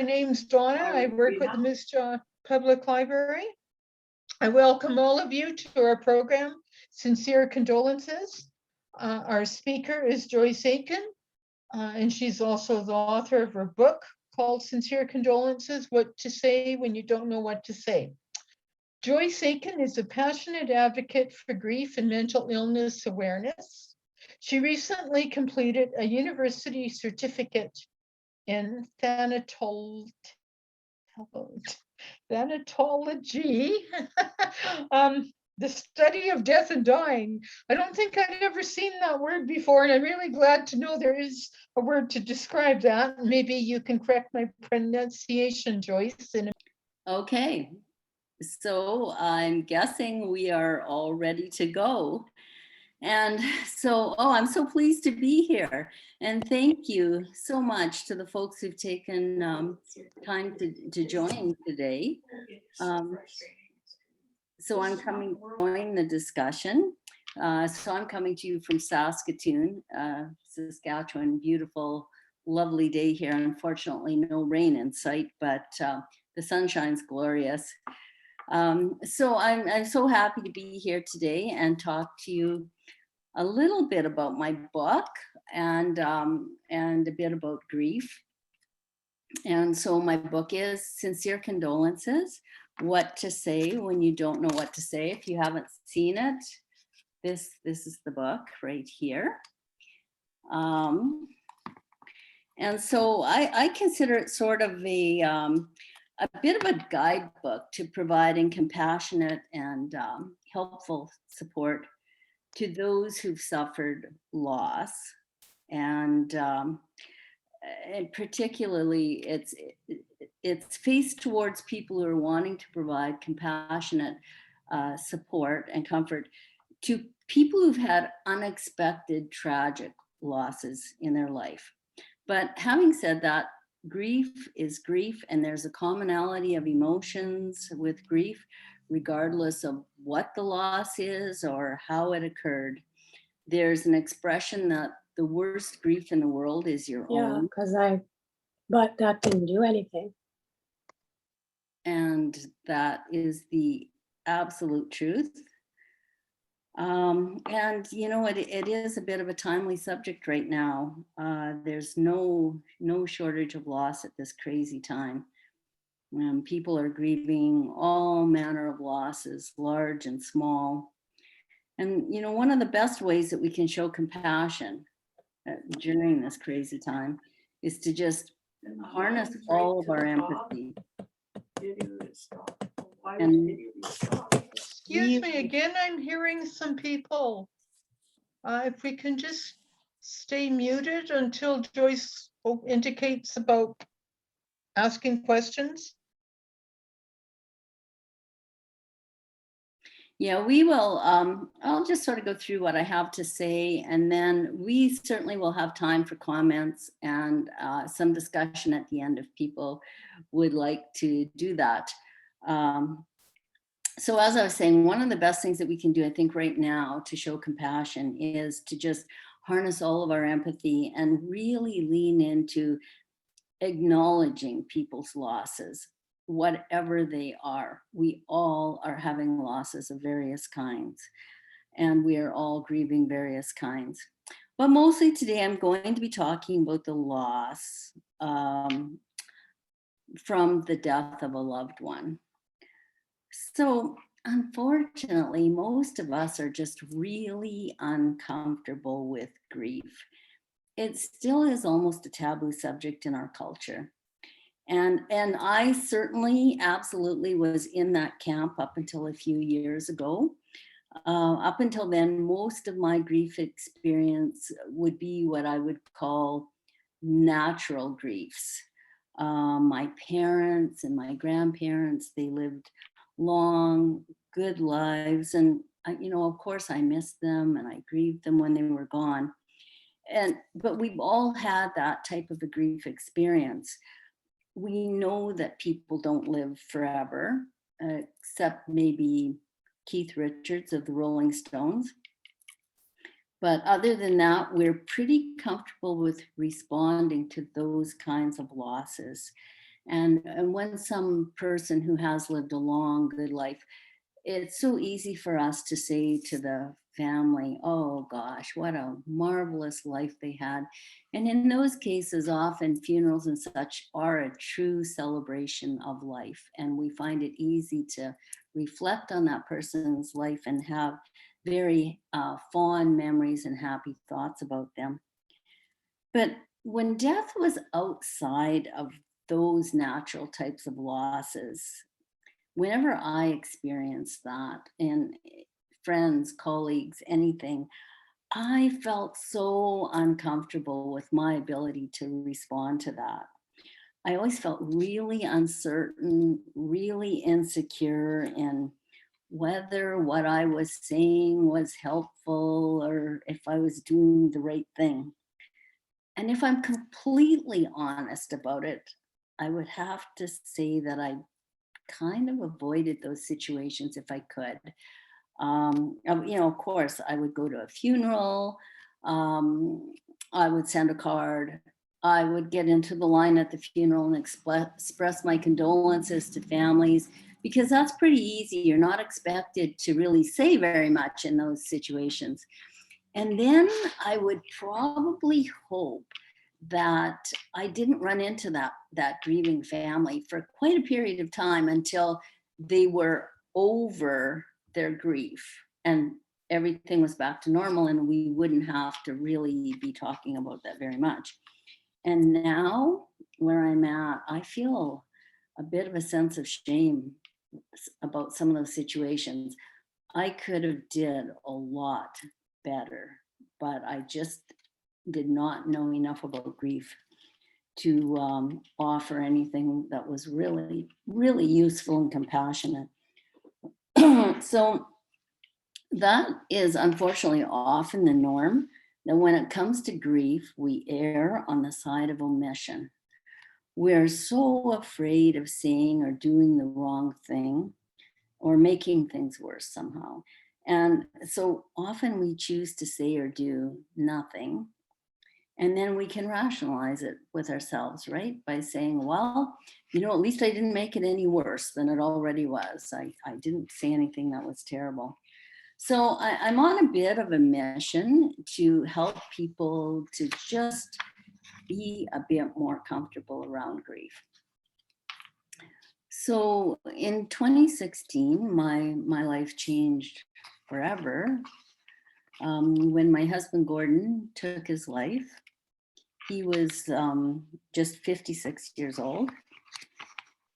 name's Donna. I work with the Moose Jaw Public Library. I welcome all of you to our program, Sincere Condolences. Our speaker is Joyce Aitken, and she's also the author of her book called Sincere Condolences, What to Say When You Don't Know What to Say. Joyce Aitken is a passionate advocate for grief and mental illness awareness. She recently completed a university certificate in thanatology, the study of death and dying. I don't think I'd ever seen that word before, and I'm really glad to know there is a word to describe that. Maybe you can correct my pronunciation, Joyce. Okay, so I'm guessing we are all ready to go. And so, I'm so pleased to be here. And thank you so much to the folks who've taken time to join today. So I'm coming to join the discussion. So I'm coming to you from Saskatoon, Saskatchewan. Beautiful, lovely day here. Unfortunately, no rain in sight, but the sunshine's glorious. So I'm so happy to be here today and talk to you a little bit about my book and a bit about grief. And so my book is Sincere Condolences, What to Say When You Don't Know What to Say. If you haven't seen it, this is the book right here. And so I consider it sort of a bit of a guidebook to providing compassionate and helpful support to those who've suffered loss, and particularly it's faced towards people who are wanting to provide compassionate support and comfort to people who've had unexpected tragic losses in their life. But having said that, grief is grief, and there's a commonality of emotions with grief, regardless of what the loss is or how it occurred. There's an expression that the worst grief in the world is your own. But that didn't do anything. And that is the absolute truth. And you know, it is a bit of a timely subject right now. There's no shortage of loss at this crazy time. People are grieving all manner of losses, large and small. And, you know, one of the best ways that we can show compassion during this crazy time is to just harness all of our empathy. And excuse me again, I'm hearing some people. If we can just stay muted until Joyce indicates about asking questions. Yeah, we will. I'll just sort of go through what I have to say, and then we certainly will have time for comments and some discussion at the end if people would like to do that. So as I was saying, one of the best things that we can do, I think, right now to show compassion is to just harness all of our empathy and really lean into acknowledging people's losses, whatever they are. We all are having losses of various kinds, and we are all grieving various kinds. But mostly today, I'm going to be talking about the loss from the death of a loved one. So unfortunately, most of us are just really uncomfortable with grief. It still is almost a taboo subject in our culture. And I certainly absolutely was in that camp up until a few years ago. Up until then, most of my grief experience would be what I would call natural griefs. My parents and my grandparents, they lived long, good lives. And, you know, of course I missed them and I grieved them when they were gone. But we've all had that type of a grief experience. We know that people don't live forever, except maybe Keith Richards of the Rolling Stones. But other than that, we're pretty comfortable with responding to those kinds of losses. And when some person who has lived a long, good life, it's so easy for us to say to the family, oh gosh, what a marvelous life they had. And in those cases, often funerals and such are a true celebration of life. And we find it easy to reflect on that person's life and have very fond memories and happy thoughts about them. But when death was outside of those natural types of losses, whenever I experienced that in friends, colleagues, anything, I felt so uncomfortable with my ability to respond to that. I always felt really uncertain, really insecure in whether what I was saying was helpful or if I was doing the right thing. And if I'm completely honest about it, I would have to say that I kind of avoided those situations if I could. Of course, I would go to a funeral. I would send a card. I would get into the line at the funeral and express my condolences to families because that's pretty easy. You're not expected to really say very much in those situations. And then I would probably hope that I didn't run into that grieving family for quite a period of time until they were over their grief and everything was back to normal and we wouldn't have to really be talking about that very much. And now where I'm at, I feel a bit of a sense of shame about some of those situations. I could have did a lot better, but I just did not know enough about grief to offer anything that was really, really useful and compassionate. So that is unfortunately often the norm, that when it comes to grief, we err on the side of omission. We're so afraid of saying or doing the wrong thing or making things worse somehow. And so often we choose to say or do nothing. And then we can rationalize it with ourselves, right? By saying, well, at least I didn't make it any worse than it already was. I didn't say anything that was terrible. So I'm on a bit of a mission to help people to just be a bit more comfortable around grief. So in 2016, my life changed forever. When my husband Gordon took his life, he was just 56 years old.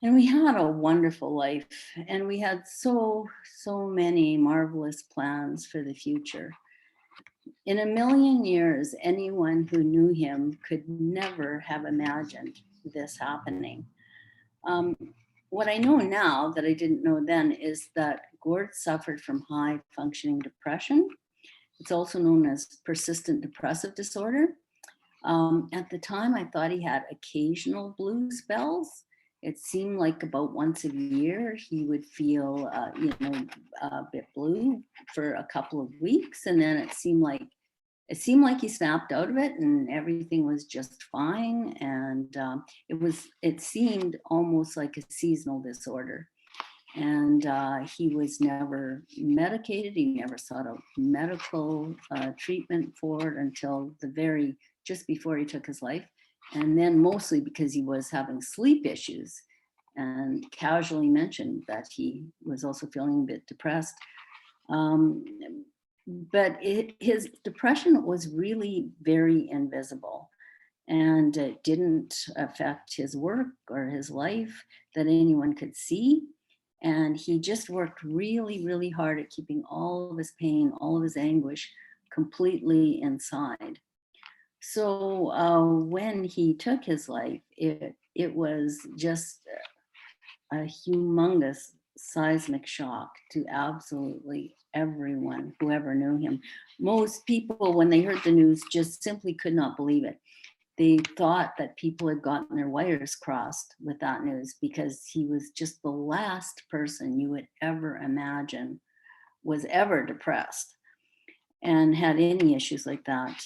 And we had a wonderful life. And we had so many marvelous plans for the future. In a million years, anyone who knew him could never have imagined this happening. What I know now that I didn't know then is that Gord suffered from high functioning depression. It's also known as persistent depressive disorder. At the time, I thought he had occasional blue spells. It seemed like about once a year he would feel, a bit blue for a couple of weeks, and then it seemed like he snapped out of it, and everything was just fine. And it seemed almost like a seasonal disorder. And he was never medicated. He never sought out medical treatment for it until just before he took his life. And then mostly because he was having sleep issues, and casually mentioned that he was also feeling a bit depressed. But his depression was really very invisible, and it didn't affect his work or his life that anyone could see. And he just worked really, really hard at keeping all of his pain, all of his anguish completely inside. So when he took his life, it was just a humongous seismic shock to absolutely everyone who ever knew him. Most people, when they heard the news, just simply could not believe it. They thought that people had gotten their wires crossed with that news, because he was just the last person you would ever imagine was ever depressed and had any issues like that.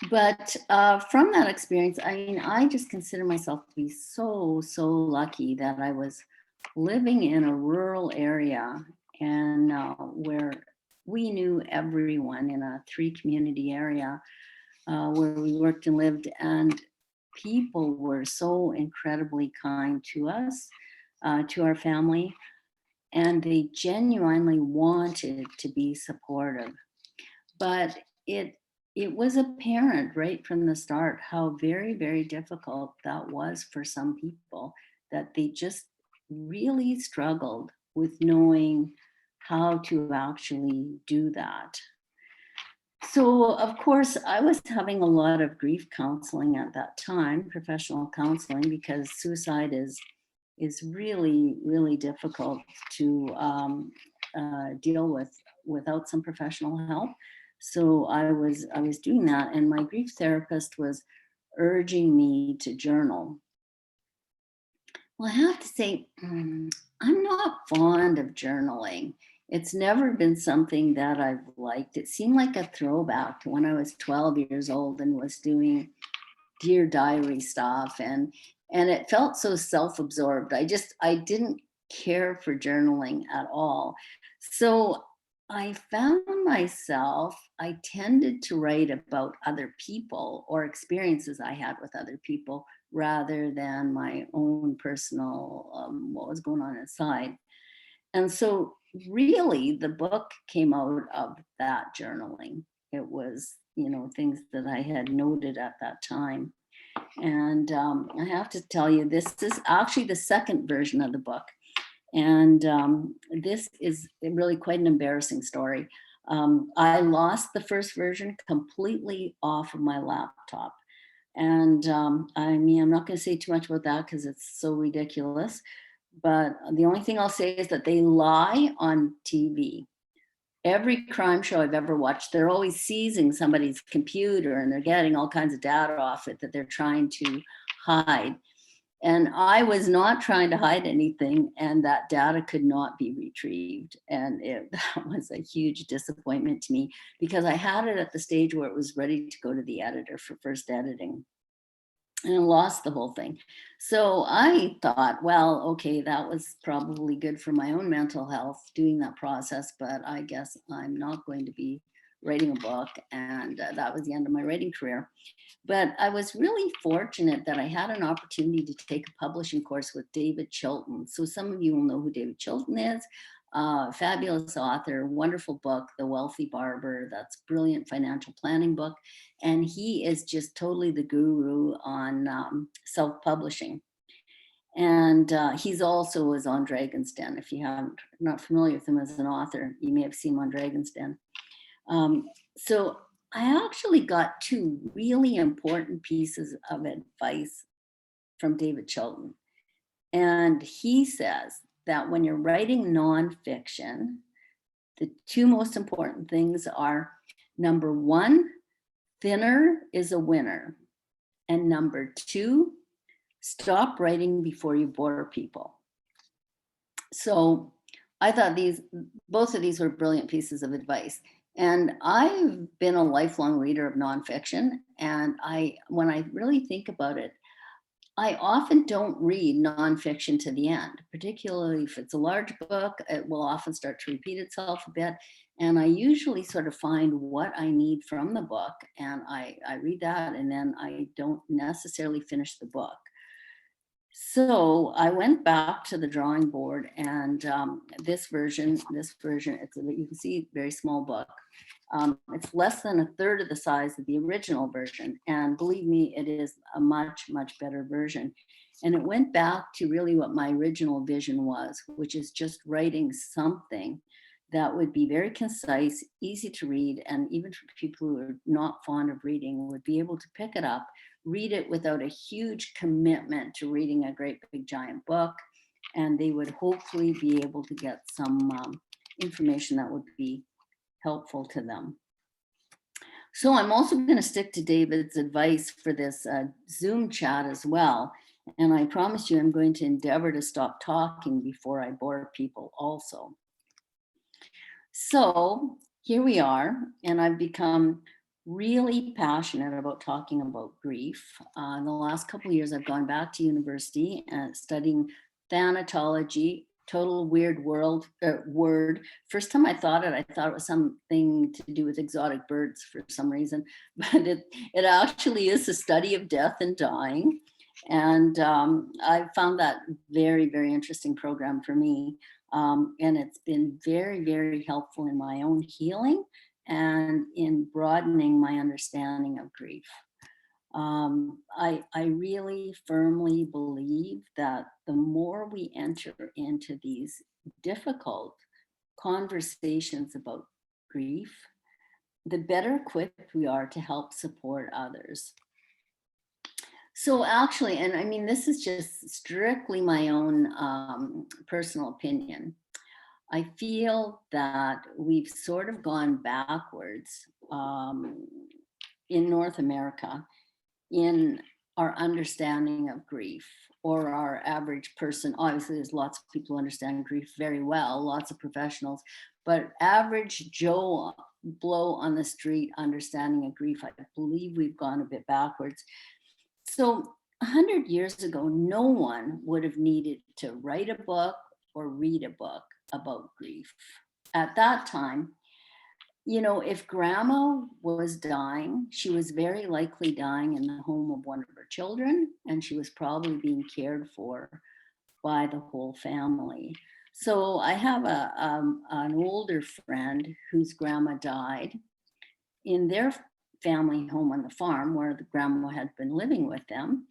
But from that experience, I mean, I just consider myself to be so lucky that I was living in a rural area and where we knew everyone in a 3-community area where we worked and lived, and people were so incredibly kind to us, to our family, and they genuinely wanted to be supportive. But it was apparent right from the start how very difficult that was for some people, that they just really struggled with knowing how to actually do that. So of course I was having a lot of grief counseling at that time, professional counseling, because suicide is really difficult to deal with without some professional help. So I was doing that, and my grief therapist was urging me to journal. Well, I have to say, I'm not fond of journaling. It's never been something that I've liked. It seemed like a throwback to when I was 12 years old and was doing Dear Diary stuff, and it felt so self-absorbed. I didn't care for journaling at all. So I found myself, I tended to write about other people or experiences I had with other people rather than my own personal what was going on inside. And so really the book came out of that journaling. It was, you know, things that I had noted at that time. And I have to tell you, this is actually the second version of the book. And this is really quite an embarrassing story. I lost the first version completely off of my laptop. And I mean, I'm not going to say too much about that because it's so ridiculous. But the only thing I'll say is that they lie on TV. Every crime show I've ever watched, they're always seizing somebody's computer and they're getting all kinds of data off it that they're trying to hide. And I was not trying to hide anything, and that data could not be retrieved. And that was a huge disappointment to me because I had it at the stage where it was ready to go to the editor for first editing, and I lost the whole thing. So I thought, well, okay, that was probably good for my own mental health doing that process, but I guess I'm not going to be writing a book. And that was the end of my writing career. But I was really fortunate that I had an opportunity to take a publishing course with David Chilton. So some of you will know who David Chilton is. Fabulous author, wonderful book, The Wealthy Barber. That's brilliant financial planning book. And he is just totally the guru on self-publishing. And he's also was on Dragon's Den. If you haven't not familiar with him as an author, you may have seen him on Dragon's Den. So I actually got two really important pieces of advice from David Chilton. And he says that when you're writing nonfiction, the two most important things are, number one, thinner is a winner. And number two, stop writing before you bore people. So I thought both of these were brilliant pieces of advice. And I've been a lifelong reader of nonfiction. And when I really think about it, I often don't read nonfiction to the end, particularly if it's a large book. It will often start to repeat itself a bit. And I usually sort of find what I need from the book, and I read that, and then I don't necessarily finish the book. So I went back to the drawing board, and this version, you can see, very small book. It's less than a third of the size of the original version. And believe me, it is a much better version. And it went back to really what my original vision was, which is just writing something that would be very concise, easy to read, and even for people who are not fond of reading would be able to pick it up, read it without a huge commitment to reading a great big giant book, and they would hopefully be able to get some information that would be helpful to them. So I'm also going to stick to David's advice for this Zoom chat as well. And I promise you, I'm going to endeavor to stop talking before I bore people also. So here we are, and I've become really passionate about talking about grief. In the last couple of years, I've gone back to university and studying thanatology, total weird word. First time I thought it was something to do with exotic birds for some reason, but it actually is the study of death and dying. And I found that very, very interesting program for me. And it's been very, very helpful in my own healing and in broadening my understanding of grief. I really firmly believe that the more we enter into these difficult conversations about grief, the better equipped we are to help support others. So actually, and I mean, this is just strictly my own personal opinion. I feel that we've sort of gone backwards in North America in our understanding of grief, or our average person. Obviously, there's lots of people who understand grief very well, lots of professionals, but average Joe Blow on the street understanding of grief, I believe we've gone a bit backwards. So 100 years ago, no one would have needed to write a book or read a book about grief. At that time, you know, if grandma was dying, she was very likely dying in the home of one of her children, and she was probably being cared for by the whole family. So I have an older friend whose grandma died in their family home on the farm where the grandma had been living with them.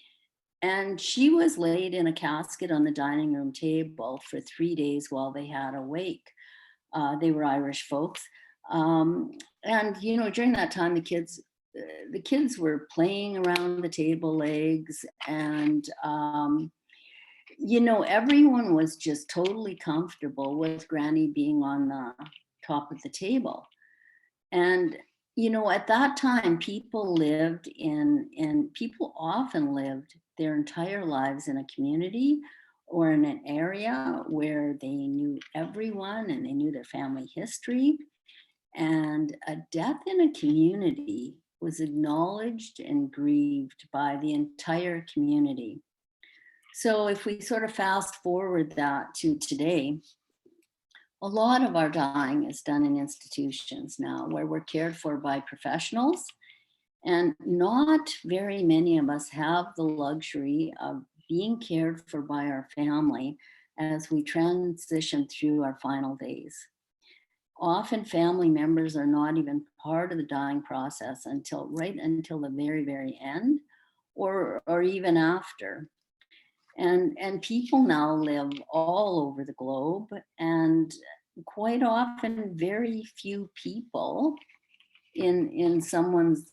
And she was laid in a casket on the dining room table for 3 days while they had a wake. They were Irish folks. And, you know, during that time, the kids were playing around the table legs, and, you know, everyone was just totally comfortable with Granny being on the top of the table. And, you know, at that time, people often lived their entire lives in a community or in an area where they knew everyone and they knew their family history. And a death in a community was acknowledged and grieved by the entire community. So if we sort of fast forward that to today, a lot of our dying is done in institutions now where we're cared for by professionals, and not very many of us have the luxury of being cared for by our family as we transition through our final days. Often family members are not even part of the dying process until the very, very end, or even after. And people now live all over the globe, and quite often very few people in someone's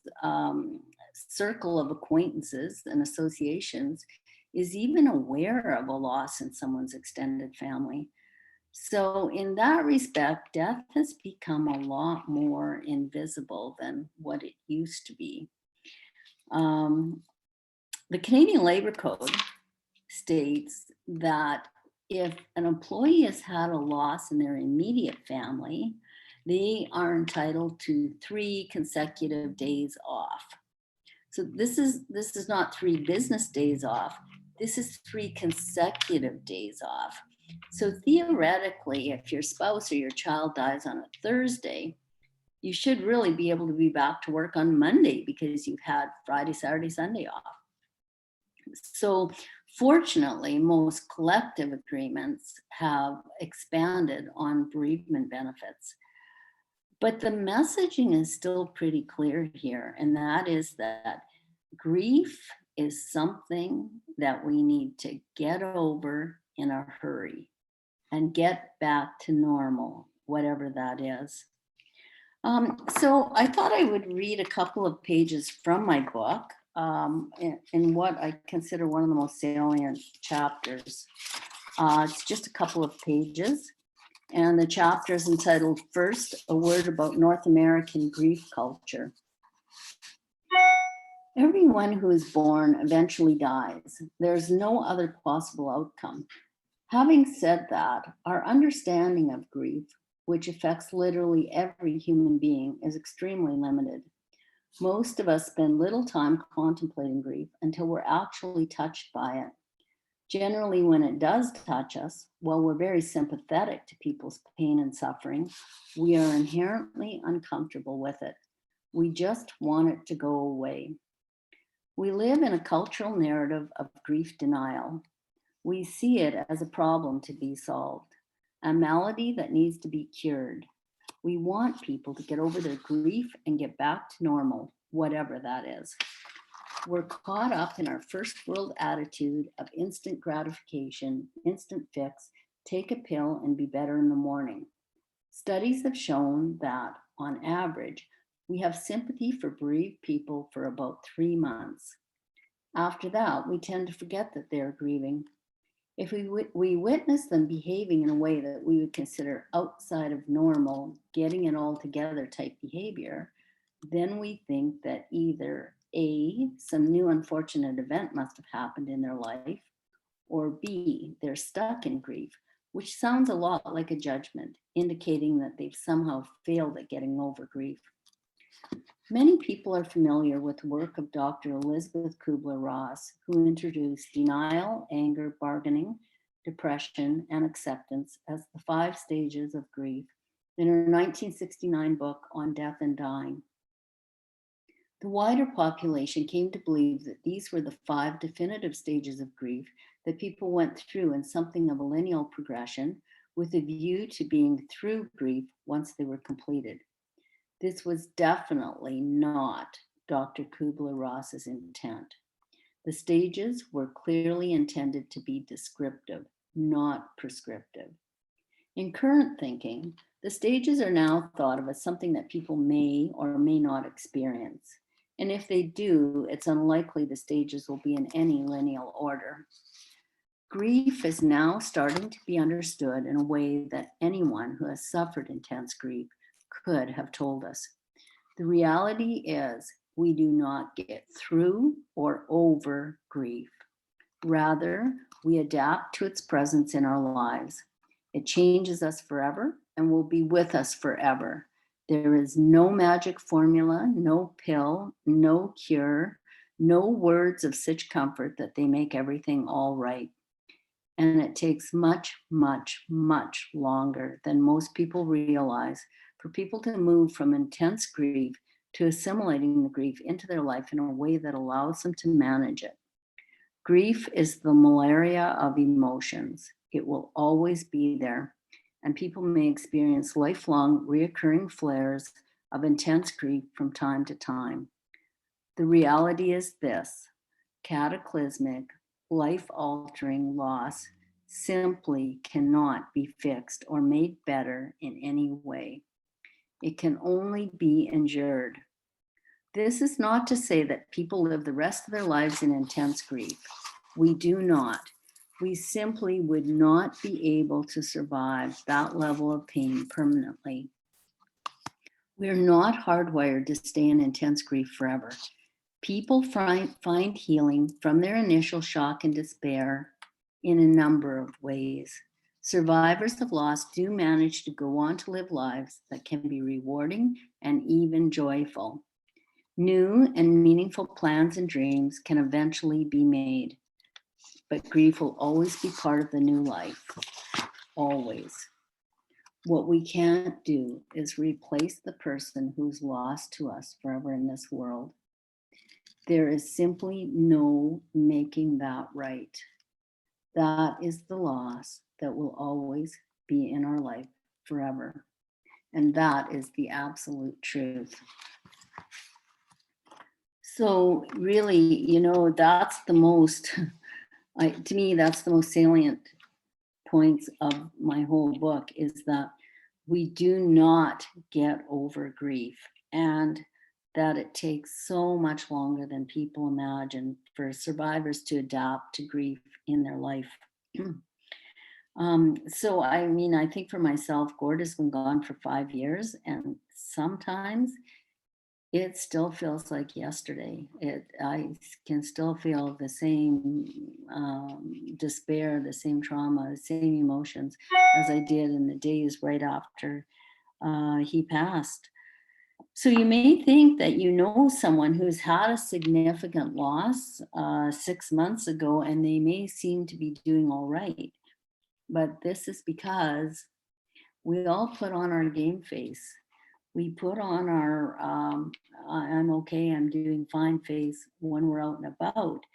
circle of acquaintances and associations is even aware of a loss in someone's extended family. So in that respect, death has become a lot more invisible than what it used to be. The Canadian Labor Code states that if an employee has had a loss in their immediate family, they are entitled to 3 consecutive days off. So this is not 3 business days off. This is 3 consecutive days off. So theoretically, if your spouse or your child dies on a Thursday, you should really be able to be back to work on Monday because you've had Friday, Saturday, Sunday off. So fortunately, most collective agreements have expanded on bereavement benefits. But the messaging is still pretty clear here, and that is that grief is something that we need to get over in a hurry and get back to normal, whatever that is. So I thought I would read a couple of pages from my book in what I consider one of the most salient chapters. It's just a couple of pages. And the chapter is entitled, First, a Word About North American Grief Culture. Everyone who is born eventually dies. There's no other possible outcome. Having said that, our understanding of grief, which affects literally every human being, is extremely limited. Most of us spend little time contemplating grief until we're actually touched by it. Generally, when it does touch us, while we're very sympathetic to people's pain and suffering, we are inherently uncomfortable with it. We just want it to go away. We live in a cultural narrative of grief denial. We see it as a problem to be solved, a malady that needs to be cured. We want people to get over their grief and get back to normal, whatever that is. We're caught up in our first world attitude of instant gratification, instant fix, take a pill and be better in the morning. Studies have shown that, on average, we have sympathy for bereaved people for about 3 months. After that, we tend to forget that they're grieving. If we witness them behaving in a way that we would consider outside of normal, getting it all together type behavior, then we think that either A, some new unfortunate event must have happened in their life, or B, they're stuck in grief, which sounds a lot like a judgment, indicating that they've somehow failed at getting over grief. Many people are familiar with the work of Dr. Elizabeth Kubler-Ross, who introduced denial, anger, bargaining, depression, and acceptance as the 5 stages of grief in her 1969 book on death and dying. The wider population came to believe that these were the 5 definitive stages of grief that people went through in something of a lineal progression, with a view to being through grief once they were completed. This was definitely not Dr. Kubler-Ross's intent. The stages were clearly intended to be descriptive, not prescriptive. In current thinking, the stages are now thought of as something that people may or may not experience. And if they do, it's unlikely the stages will be in any lineal order. Grief is now starting to be understood in a way that anyone who has suffered intense grief could have told us. The reality is we do not get through or over grief. Rather, we adapt to its presence in our lives. It changes us forever and will be with us forever. There is no magic formula, no pill, no cure, no words of such comfort that they make everything all right. And it takes much, much, much longer than most people realize for people to move from intense grief to assimilating the grief into their life in a way that allows them to manage it. Grief is the malaria of emotions. It will always be there, and people may experience lifelong reoccurring flares of intense grief from time to time. The reality is this: cataclysmic, life-altering loss simply cannot be fixed or made better in any way. It can only be endured. This is not to say that people live the rest of their lives in intense grief. We do not. We simply would not be able to survive that level of pain permanently. We're not hardwired to stay in intense grief forever. People find healing from their initial shock and despair in a number of ways. Survivors of loss do manage to go on to live lives that can be rewarding and even joyful. New and meaningful plans and dreams can eventually be made, but grief will always be part of the new life, always. What we can't do is replace the person who's lost to us forever in this world. There is simply no making that right. That is the loss that will always be in our life forever. And that is the absolute truth. So really, that's the most, to me, that's the most salient points of my whole book, is that we do not get over grief, and that it takes so much longer than people imagine for survivors to adapt to grief in their life. So I think for myself, Gord has been gone for 5 years, and sometimes it still feels like yesterday. I can still feel the same despair, the same trauma, the same emotions as I did in the days right after he passed. So you may think that you know someone who's had a significant loss 6 months ago, and they may seem to be doing all right. But this is because we all put on our game face. We put on our I'm okay, I'm doing fine face when we're out and about,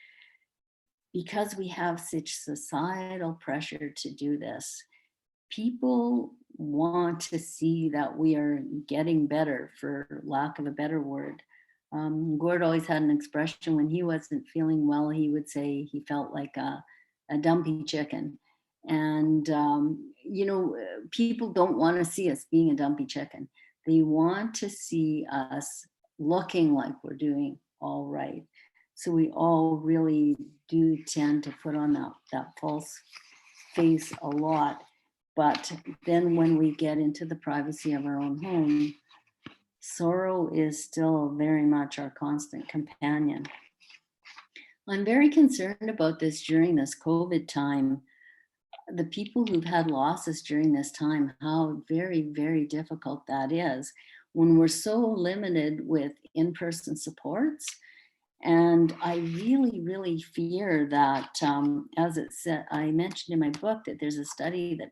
because we have such societal pressure to do this. People want to see that we are getting better, for lack of a better word. Gord always had an expression: when he wasn't feeling well, he would say he felt like a dumpy chicken. And, people don't want to see us being a dumpy chicken. They want to see us looking like we're doing all right. So we all really do tend to put on that false face a lot. But then when we get into the privacy of our own home, sorrow is still very much our constant companion. I'm very concerned about this during this COVID time. The people who've had losses during this time, how very, very difficult that is when we're so limited with in-person supports. And I really, really fear that, as it said, I mentioned in my book that there's a study that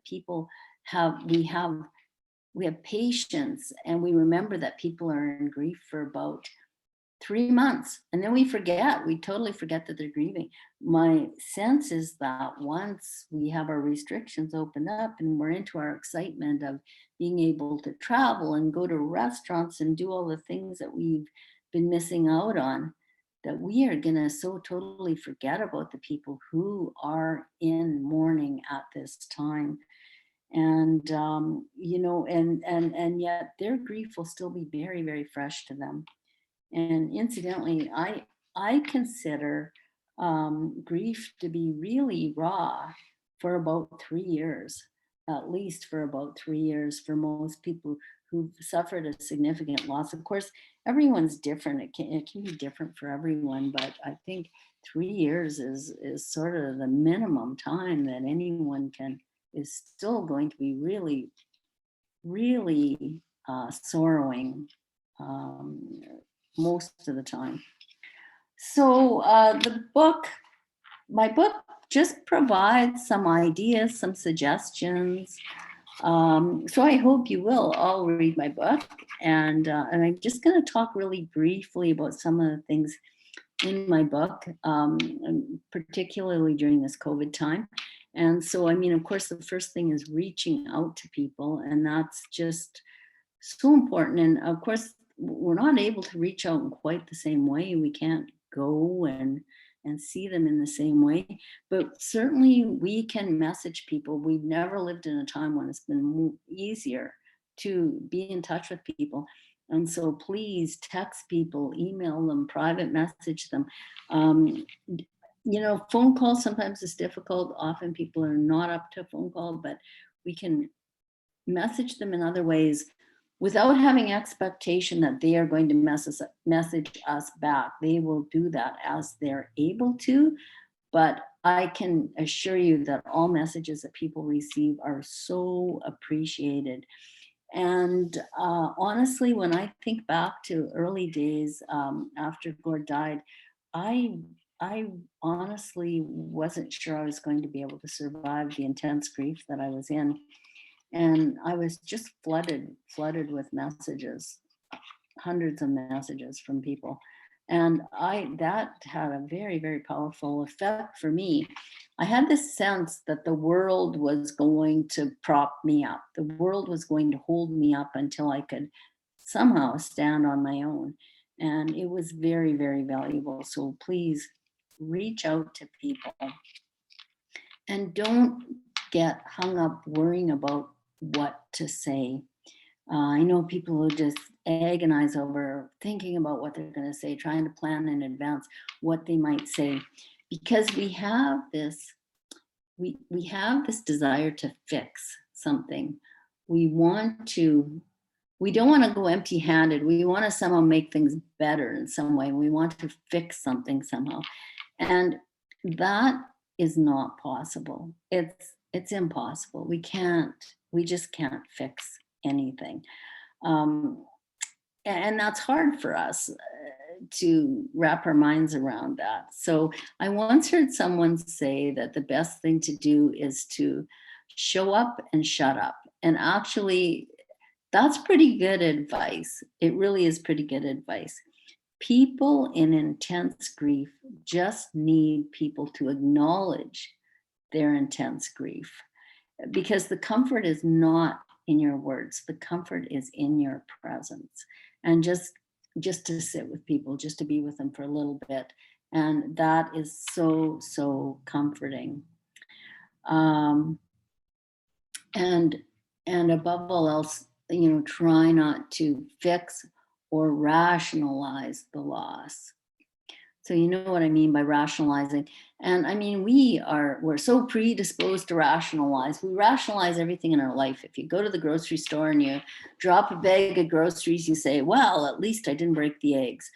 we have patience, and we remember that people are in grief for about 3 months, and then we totally forget that they're grieving. My sense is that once we have our restrictions opened up and we're into our excitement of being able to travel and go to restaurants and do all the things that we've been missing out on, that we are going to so totally forget about the people who are in mourning at this time. And and yet their grief will still be very, very fresh to them. And incidentally, I consider grief to be really raw for about 3 years, at least for about 3 years, for most people who've suffered a significant loss. Of course, everyone's different. It can be different for everyone, but I think 3 years is sort of the minimum time that anyone is still going to be really, really sorrowing. Um, Most of the time. So my book just provides some ideas, some suggestions. So I hope you will all read my book, and I'm just going to talk really briefly about some of the things in my book, and particularly during this COVID time. And so, I mean, of course, the first thing is reaching out to people, and that's just so important. And of course, we're not able to reach out in quite the same way. We can't go and see them in the same way, but certainly we can message people. We've never lived in a time when it's been easier to be in touch with people. And so please text people, email them, private message them. Phone calls sometimes is difficult. Often people are not up to a phone call, but we can message them in other ways without having expectation that they are going to message us back. They will do that as they're able to, but I can assure you that all messages that people receive are so appreciated. And honestly, when I think back to early days after Gord died, I honestly wasn't sure I was going to be able to survive the intense grief that I was in. And I was just flooded with messages, hundreds of messages from people. And that had a very, very powerful effect for me. I had this sense that the world was going to prop me up. The world was going to hold me up until I could somehow stand on my own. And it was very, very valuable. So please reach out to people, and don't get hung up worrying about what to say. I know people who just agonize over thinking about what they're going to say, trying to plan in advance what they might say, because we have this desire to fix something. We don't want to go empty-handed. We want to somehow make things better in some way. We want to fix something somehow, and that is not possible. It's impossible. We just can't fix anything. and that's hard for us to wrap our minds around that. So I once heard someone say that the best thing to do is to show up and shut up. And actually, that's pretty good advice. It really is pretty good advice. People in intense grief just need people to acknowledge their intense grief, because the comfort is not in your words. The comfort is in your presence. And just to sit with people, just to be with them for a little bit. And that is so comforting. Um, and above all else, try not to fix or rationalize the loss. So you know what I mean by rationalizing. And I mean, we're so predisposed to rationalize. We rationalize everything in our life. If you go to the grocery store and you drop a bag of groceries, you say, well, at least I didn't break the eggs.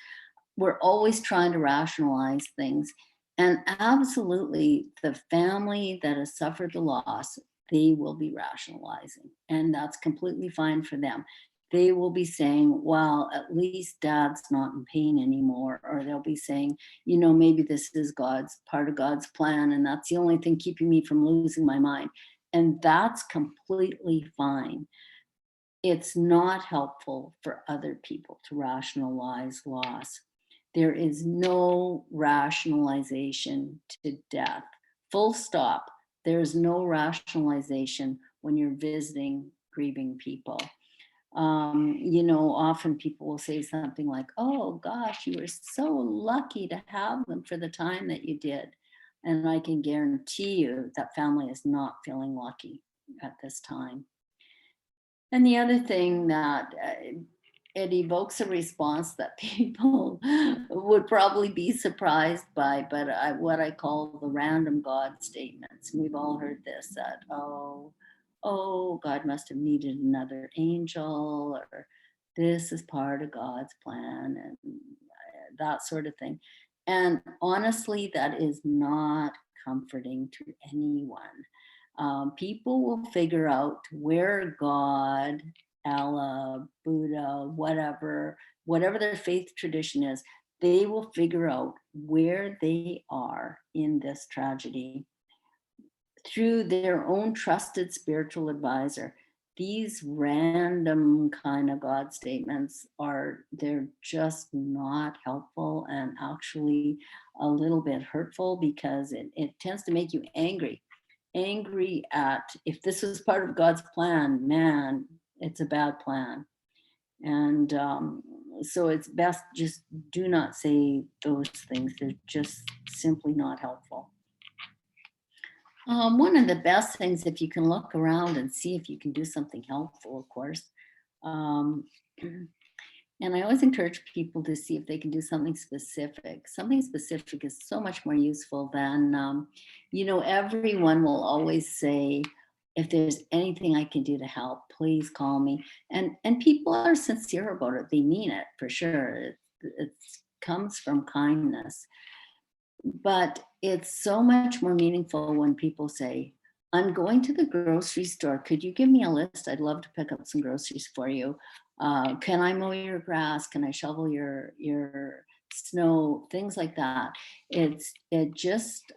We're always trying to rationalize things. And absolutely, the family that has suffered the loss, they will be rationalizing. And that's completely fine for them. They will be saying, well, at least dad's not in pain anymore. Or they'll be saying, maybe this is part of God's plan. And that's the only thing keeping me from losing my mind. And that's completely fine. It's not helpful for other people to rationalize loss. There is no rationalization to death. Full stop. There is no rationalization when you're visiting grieving people. Often people will say something like, oh gosh, you were so lucky to have them for the time that you did. And I can guarantee you that family is not feeling lucky at this time. And the other thing that it evokes a response that people would probably be surprised by, but what I call the random God statements. We've all heard this, that, oh, God must have needed another angel, or this is part of God's plan, and that sort of thing. And honestly, that is not comforting to anyone. People will figure out where God, Allah, Buddha, whatever their faith tradition is, they will figure out where they are in this tragedy through their own trusted spiritual advisor. These random kind of God statements they're just not helpful, and actually a little bit hurtful, because it tends to make you angry at, if this was part of God's plan, man, it's a bad plan. And so it's best just do not say those things. They're just simply not helpful. One of the best things, if you can look around and see if you can do something helpful, of course. And I always encourage people to see if they can do something specific. Something specific is so much more useful than, everyone will always say, if there's anything I can do to help, please call me. And people are sincere about it. They mean it for sure. It comes from kindness. But it's so much more meaningful when people say, I'm going to the grocery store. Could you give me a list? I'd love to pick up some groceries for you. Can I mow your grass? Can I shovel your snow? Things like that. There's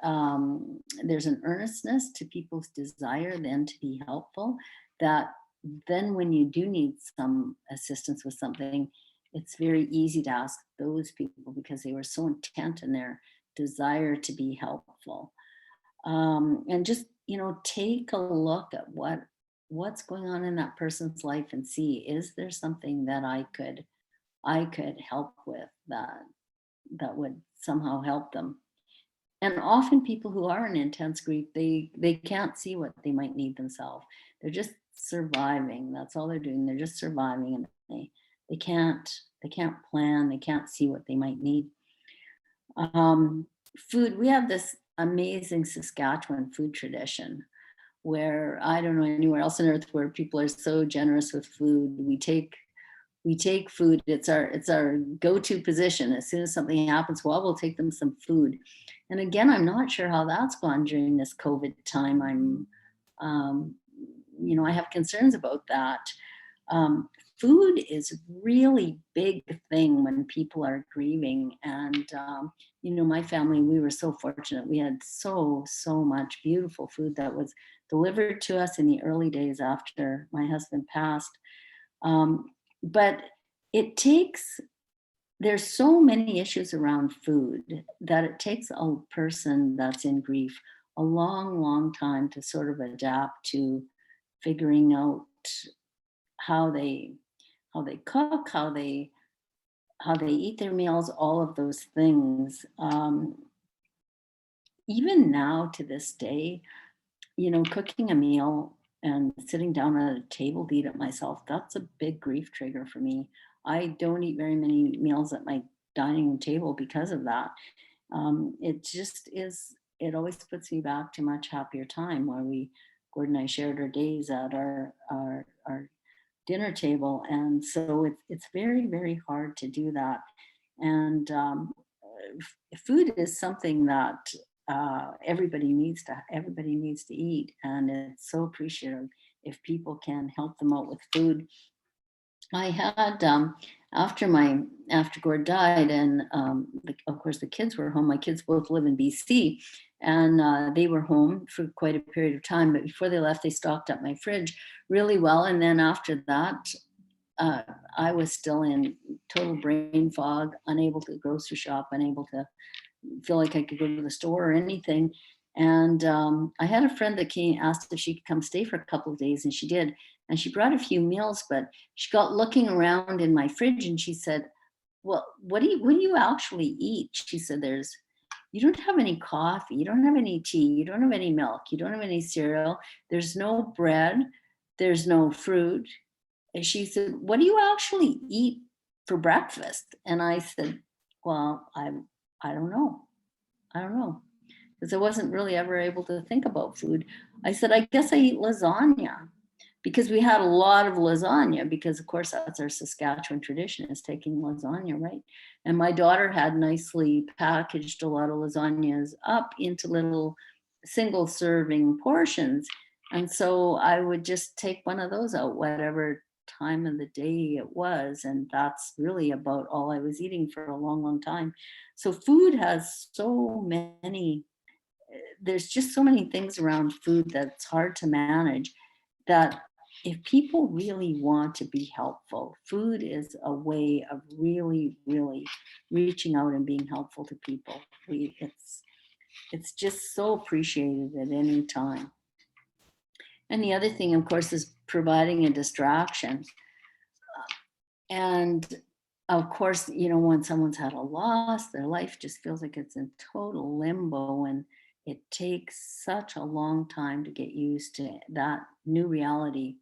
an earnestness to people's desire then to be helpful, that then when you do need some assistance with something, it's very easy to ask those people because they were so intent in their desire to be helpful. And just, take a look at what's going on in that person's life and see, is there something that I could help with that would somehow help them. And often people who are in intense grief, they can't see what they might need themselves. They're just surviving. That's all they're doing. They're just surviving, and they can't plan. They can't see what they might need. Food, we have this amazing Saskatchewan food tradition where I don't know anywhere else on earth where people are so generous with food. We take food. It's our go-to position. As soon as something happens, well, we'll take them some food. And again, I'm not sure how that's gone during this COVID time. I have concerns about that. food is really big thing when people are grieving. And, my family, we were so fortunate. We had so much beautiful food that was delivered to us in the early days after my husband passed. But it takes, there's so many issues around food that it takes a person that's in grief a long time to sort of adapt to figuring out how they cook, how they eat their meals, all of those things. Even now to this day, cooking a meal and sitting down at a table to eat it myself, that's a big grief trigger for me. I don't eat very many meals at my dining room table because of that. It just is, it always puts me back to a much happier time where Gordon and I shared our days at our dinner table. And so it's very hard to do that. And food is something that everybody needs to eat, and it's so appreciative if people can help them out with food. I had after Gord died, and of course the kids were home. My kids both live in BC, and they were home for quite a period of time. But before they left, they stocked up my fridge really well. And then after that, I was still in total brain fog, unable to grocery shop, unable to feel like I could go to the store or anything. And I had a friend that came, asked if she could come stay for a couple of days, and she did. And she brought a few meals, but she got looking around in my fridge and she said, well, what do you actually eat? She said, you don't have any coffee, you don't have any tea, you don't have any milk, you don't have any cereal, there's no bread, there's no fruit. And she said, what do you actually eat for breakfast? And I said, well, I don't know. I don't know. Because I wasn't really ever able to think about food. I said, I guess I eat lasagna, because we had a lot of lasagna, because of course that's our Saskatchewan tradition, is taking lasagna, right? And my daughter had nicely packaged a lot of lasagnas up into little single serving portions. And so I would just take one of those out, whatever time of the day it was. And that's really about all I was eating for a long time. So food has so many, there's just so many things around food that's hard to manage, that if people really want to be helpful, food is a way of really reaching out and being helpful to people. It's just so appreciated at any time. And the other thing, of course, is providing a distraction. And of course, when someone's had a loss, their life just feels like it's in total limbo, and it takes such a long time to get used to that new reality.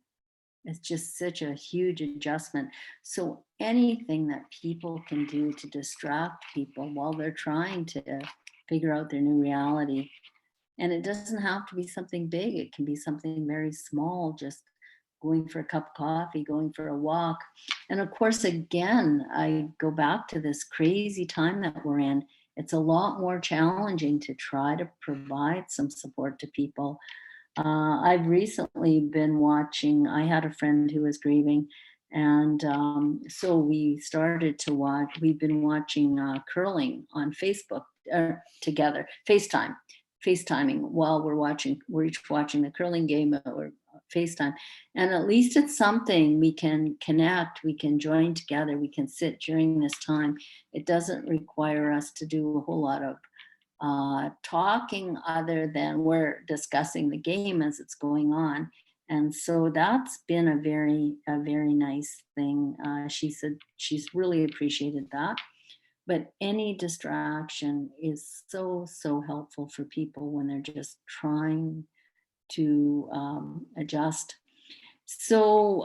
It's just such a huge adjustment. So anything that people can do to distract people while they're trying to figure out their new reality. And it doesn't have to be something big. It can be something very small, just going for a cup of coffee, going for a walk. And of course, again, I go back to this crazy time that we're in. It's a lot more challenging to try to provide some support to people. I've recently been watching, I had a friend who was grieving, and so we started to watch, we've been watching curling on Facebook together, FaceTiming while we're each watching the curling game or FaceTime. And at least it's something we can connect, we can join together, we can sit during this time. It doesn't require us to do a whole lot of talking, other than we're discussing the game as it's going on. And so that's been a very nice thing. She said she's really appreciated that. But any distraction is so helpful for people when they're just trying to adjust. So,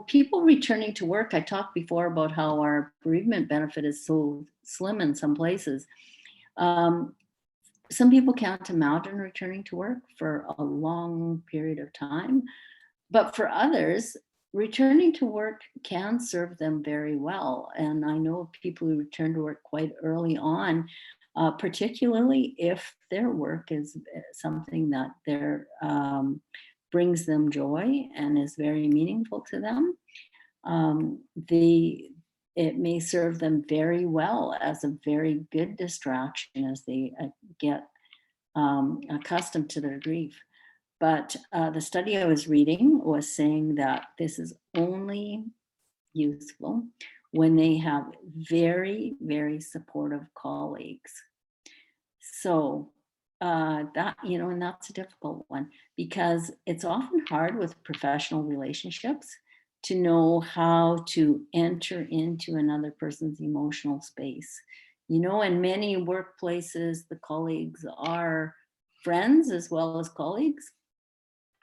people returning to work, I talked before about how our bereavement benefit is so slim in some places. Some people can't imagine returning to work for a long period of time, but for others, returning to work can serve them very well. And I know of people who return to work quite early on, particularly if their work is something that brings them joy and is very meaningful to them. it may serve them very well as a very good distraction as they get accustomed to their grief. But the study I was reading was saying that this is only useful when they have very, very supportive colleagues. So that, and that's a difficult one because it's often hard with professional relationships to know how to enter into another person's emotional space. In many workplaces, the colleagues are friends as well as colleagues,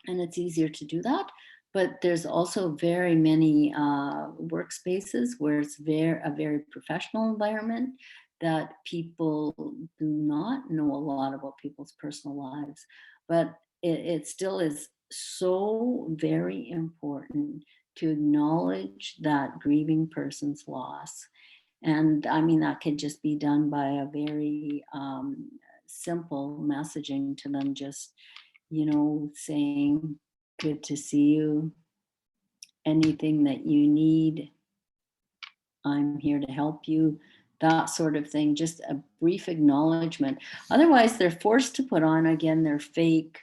and it's easier to do that. But there's also very many workspaces where it's a very professional environment that people do not know a lot about people's personal lives. But it still is so very important to acknowledge that grieving person's loss. And I mean, that could just be done by a very simple messaging to them, just, saying, good to see you. Anything that you need, I'm here to help you. That sort of thing, just a brief acknowledgement. Otherwise, they're forced to put on again their fake,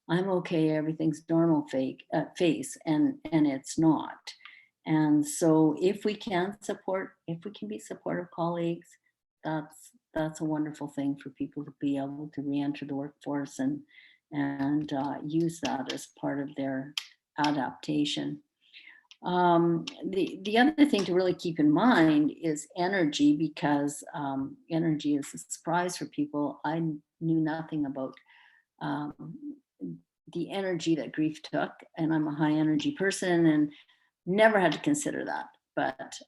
I'm okay, everything's normal face, and it's not. And so if we can be supportive colleagues, that's a wonderful thing for people to be able to re-enter the workforce and use that as part of their adaptation. The other thing to really keep in mind is energy, because energy is a surprise for people. I knew nothing about the energy that grief took, and I'm a high energy person and never had to consider that. But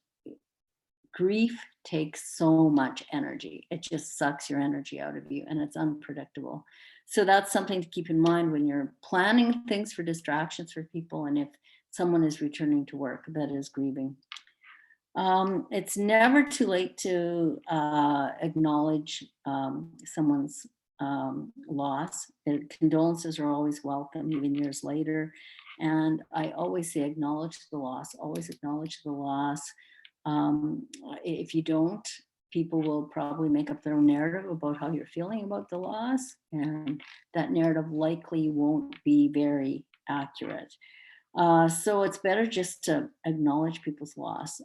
grief takes so much energy. It just sucks your energy out of you, and it's unpredictable. So that's something to keep in mind when you're planning things for distractions for people, and if someone is returning to work that is grieving. It's never too late to acknowledge someone's loss. Condolences are always welcome, even years later. And I always say acknowledge the loss, always acknowledge the loss. If you don't, people will probably make up their own narrative about how you're feeling about the loss, and that narrative likely won't be very accurate. So it's better just to acknowledge people's loss.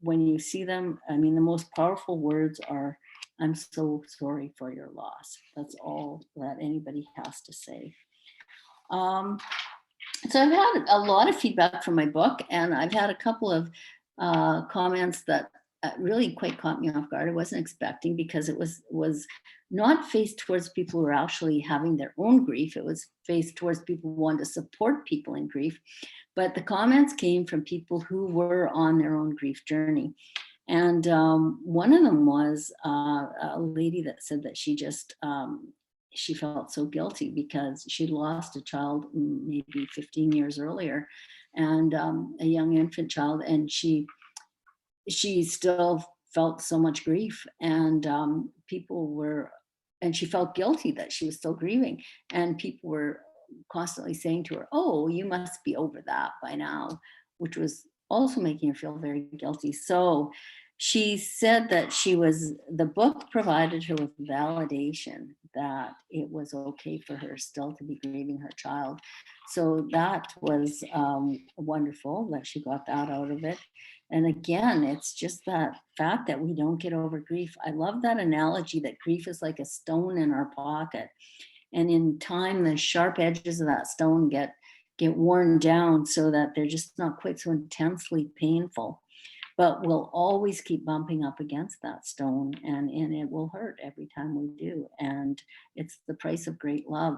When you see them, I mean, the most powerful words are, I'm so sorry for your loss. That's all that anybody has to say. So I've had a lot of feedback from my book, and I've had a couple of comments that really quite caught me off guard. I wasn't expecting, because it was not faced towards people who are actually having their own grief. It was faced towards people who wanted to support people in grief. But the comments came from people who were on their own grief journey. And one of them was a lady that said that she just, she felt so guilty because she'd lost a child maybe 15 years earlier, and a young infant child, and she still felt so much grief, and and she felt guilty that she was still grieving, and people were constantly saying to her, oh, you must be over that by now, which was also making her feel very guilty. So she said that the book provided her with validation that it was okay for her still to be grieving her child. So that was wonderful that she got that out of it. And again, it's just that fact that we don't get over grief. I love that analogy that grief is like a stone in our pocket. And in time, the sharp edges of that stone get worn down so that they're just not quite so intensely painful. But we'll always keep bumping up against that stone, and it will hurt every time we do. And it's the price of great love.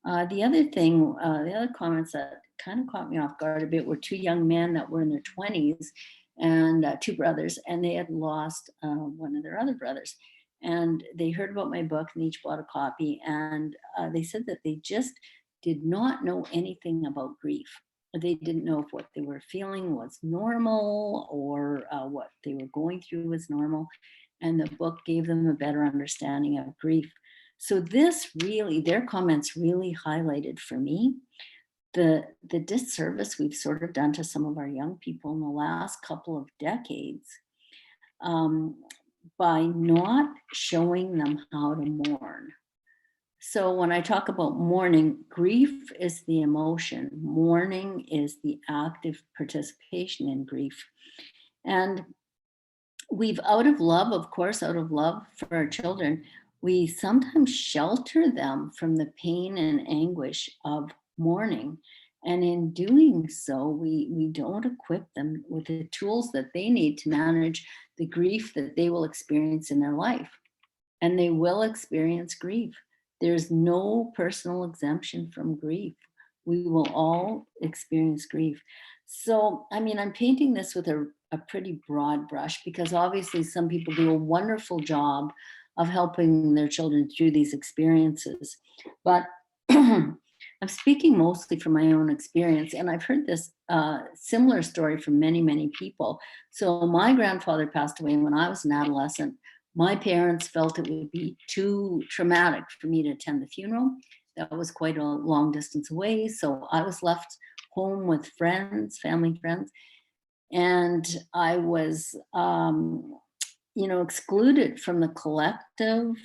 The other comments that kind of caught me off guard a bit were two young men that were in their 20s, and two brothers, and they had lost one of their other brothers. And they heard about my book and each bought a copy. And they said that they just did not know anything about grief. They didn't know if what they were feeling was normal, or what they were going through was normal. And the book gave them a better understanding of grief. So their comments really highlighted for me the disservice we've sort of done to some of our young people in the last couple of decades, by not showing them how to mourn. So when I talk about mourning, grief is the emotion, mourning is the active participation in grief. And we've, out of love, of course, out of love for our children, we sometimes shelter them from the pain and anguish of mourning. And in doing so, we don't equip them with the tools that they need to manage the grief that they will experience in their life. And they will experience grief. There's no personal exemption from grief. We will all experience grief. So, I mean, I'm painting this with a pretty broad brush because obviously some people do a wonderful job of helping their children through these experiences. But I'm speaking mostly from my own experience, and I've heard this similar story from many, many people. So my grandfather passed away when I was an adolescent. My parents felt it would be too traumatic for me to attend the funeral. That was quite a long distance away. So I was left home with friends, family friends. And I was, excluded from the collective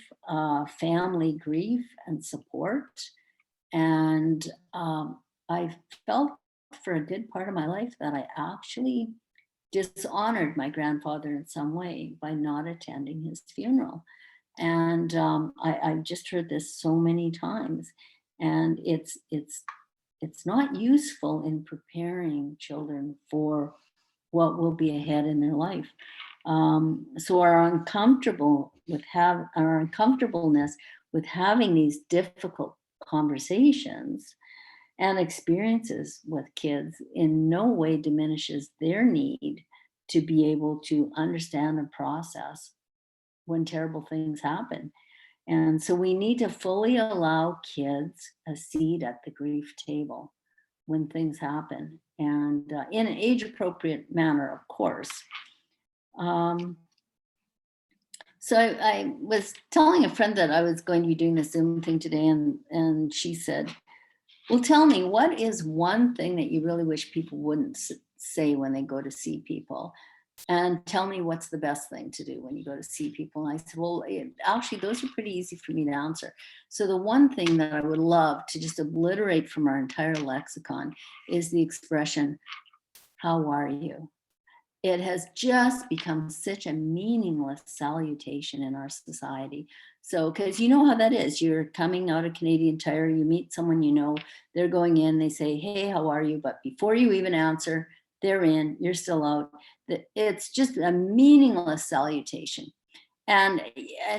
family grief and support. And I felt for a good part of my life that I actually dishonored my grandfather in some way by not attending his funeral. And I've just heard this so many times, and it's not useful in preparing children for what will be ahead in their life. So our uncomfortableness with having these difficult conversations and experiences with kids in no way diminishes their need to be able to understand and process when terrible things happen. And so we need to fully allow kids a seat at the grief table when things happen, and in an age appropriate manner, of course. So I was telling a friend that I was going to be doing the Zoom thing today, and she said, well, tell me, what is one thing that you really wish people wouldn't say when they go to see people? And tell me what's the best thing to do when you go to see people. And I said, well, actually, those are pretty easy for me to answer. So the one thing that I would love to just obliterate from our entire lexicon is the expression, how are you? It has just become such a meaningless salutation in our society. So, because you know how that is. You're coming out of Canadian Tire, you meet someone you know, they're going in, they say, hey, how are you? But before you even answer, they're in, you're still out. It's just a meaningless salutation. And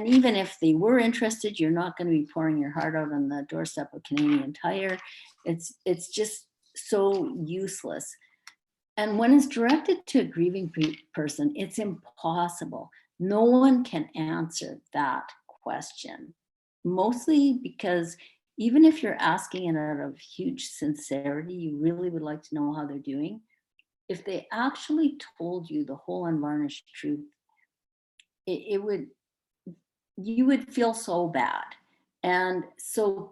even if they were interested, you're not going to be pouring your heart out on the doorstep of Canadian Tire. It's just so useless. And when it's directed to a grieving person, it's impossible. No one can answer that question, mostly because even if you're asking it out of huge sincerity, you really would like to know how they're doing. If they actually told you the whole unvarnished truth, you would feel so bad. And so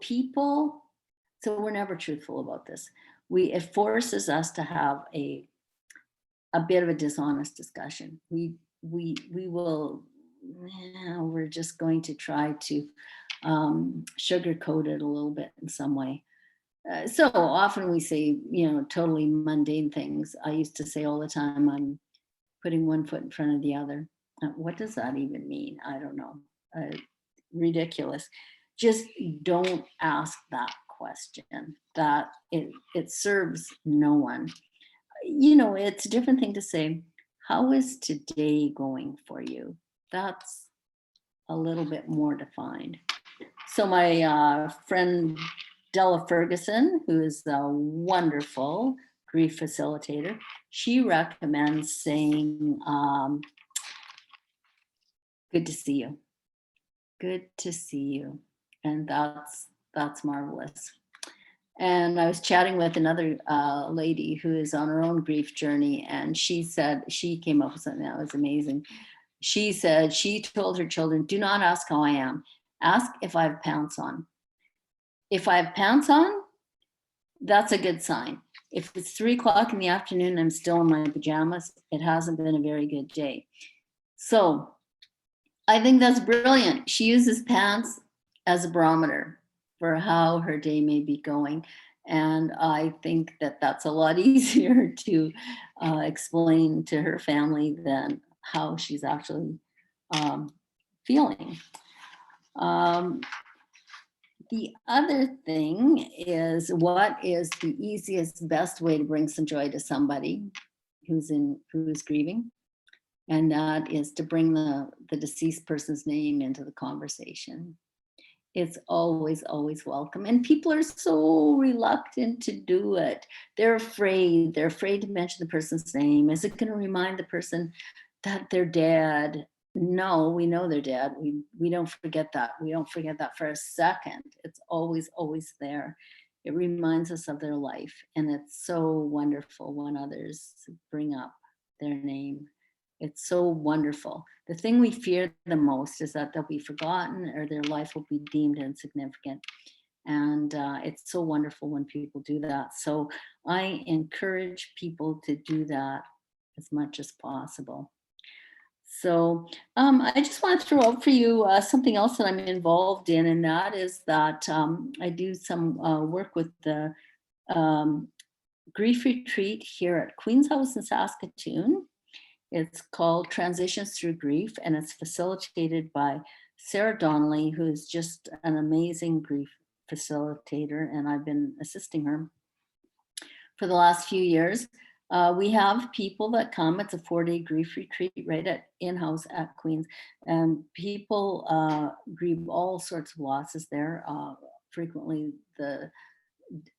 we're never truthful about this. It forces us to have a bit of a dishonest discussion. We're just going to try to sugarcoat it a little bit in some way. So often we say, totally mundane things. I used to say all the time, I'm putting one foot in front of the other. What does that even mean? I don't know. Ridiculous. Just don't ask that question. That it serves no one. It's a different thing to say, how is today going for you? That's a little bit more defined. So my friend Della Ferguson, who is a wonderful grief facilitator, she recommends saying, good to see you. Good to see you. And that's marvelous. And I was chatting with another lady who is on her own grief journey, and she said, she came up with something that was amazing. She said she told her children, do not ask how I am. Ask if I have pants on. If I have pants on, that's a good sign. If it's 3 o'clock in the afternoon, I'm still in my pajamas, it hasn't been a very good day. So I think that's brilliant. She uses pants as a barometer for how her day may be going. And I think that that's a lot easier to explain to her family than how she's actually feeling. The other thing is, what is the easiest, best way to bring some joy to somebody who's grieving? And that is to bring the deceased person's name into the conversation. It's always, always welcome. And people are so reluctant to do it. They're afraid. They're afraid to mention the person's name. Is it going to remind the person that they're dead? No, we know they're dead. We don't forget that. We don't forget that for a second. It's always, always there. It reminds us of their life. And it's so wonderful when others bring up their name. It's so wonderful. The thing we fear the most is that they'll be forgotten or their life will be deemed insignificant. And it's so wonderful when people do that. So I encourage people to do that as much as possible. So I just want to throw out for you something else that I'm involved in, and that is that I do some work with the grief retreat here at Queen's House in Saskatoon. It's called Transitions Through Grief, and it's facilitated by Sarah Donnelly, who is just an amazing grief facilitator, and I've been assisting her for the last few years. We have people that come. It's a 4-day grief retreat right at in-house at Queen's, and people grieve all sorts of losses there. Frequently the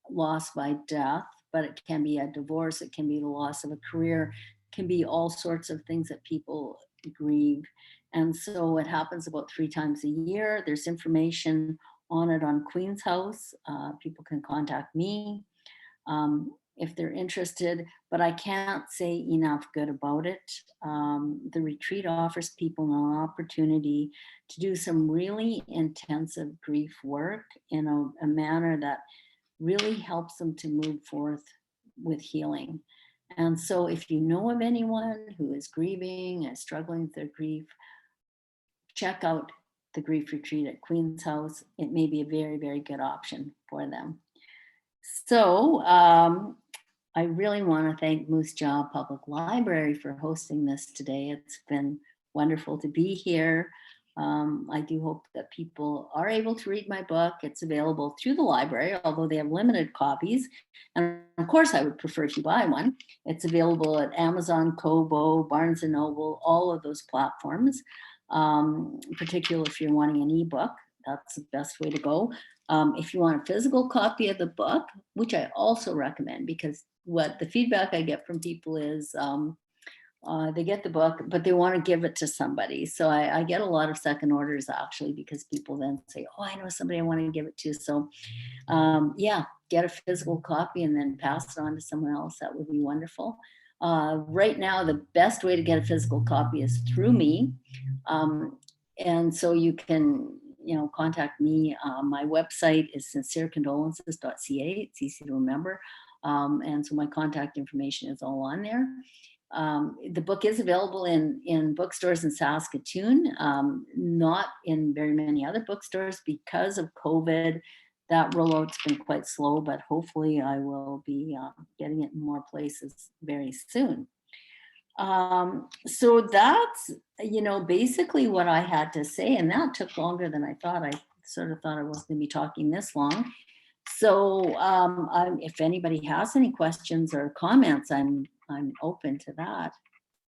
loss by death, but it can be a divorce, it can be the loss of a career, it can be all sorts of things that people grieve. And so it happens about 3 times a year. There's information on it on Queen's House. People can contact me if they're interested, but I can't say enough good about it. The retreat offers people an opportunity to do some really intensive grief work in a manner that really helps them to move forth with healing. And so if you know of anyone who is grieving and struggling with their grief, check out the grief retreat at Queen's House. It may be a very, very good option for them. So I really want to thank Moose Jaw Public Library for hosting this today. It's been wonderful to be here. I do hope that people are able to read my book. It's available through the library, although they have limited copies. And of course, I would prefer if you buy one. It's available at Amazon, Kobo, Barnes & Noble, all of those platforms. Particularly if you're wanting an ebook, that's the best way to go. If you want a physical copy of the book, which I also recommend, because what the feedback I get from people is they get the book, but they want to give it to somebody. So I get a lot of second orders actually, because people then say, oh, I know somebody I want to give it to. So yeah, get a physical copy and then pass it on to someone else. That would be wonderful. Right now, the best way to get a physical copy is through me. And so you can, contact me. My website is sincerecondolences.ca. It's easy to remember. And so my contact information is all on there. The book is available in bookstores in Saskatoon, not in very many other bookstores because of COVID. That rollout's been quite slow, but hopefully I will be getting it in more places very soon. So that's, basically what I had to say, and that took longer than I thought. I sort of thought I wasn't going to be talking this long. So if anybody has any questions or comments, I'm open to that.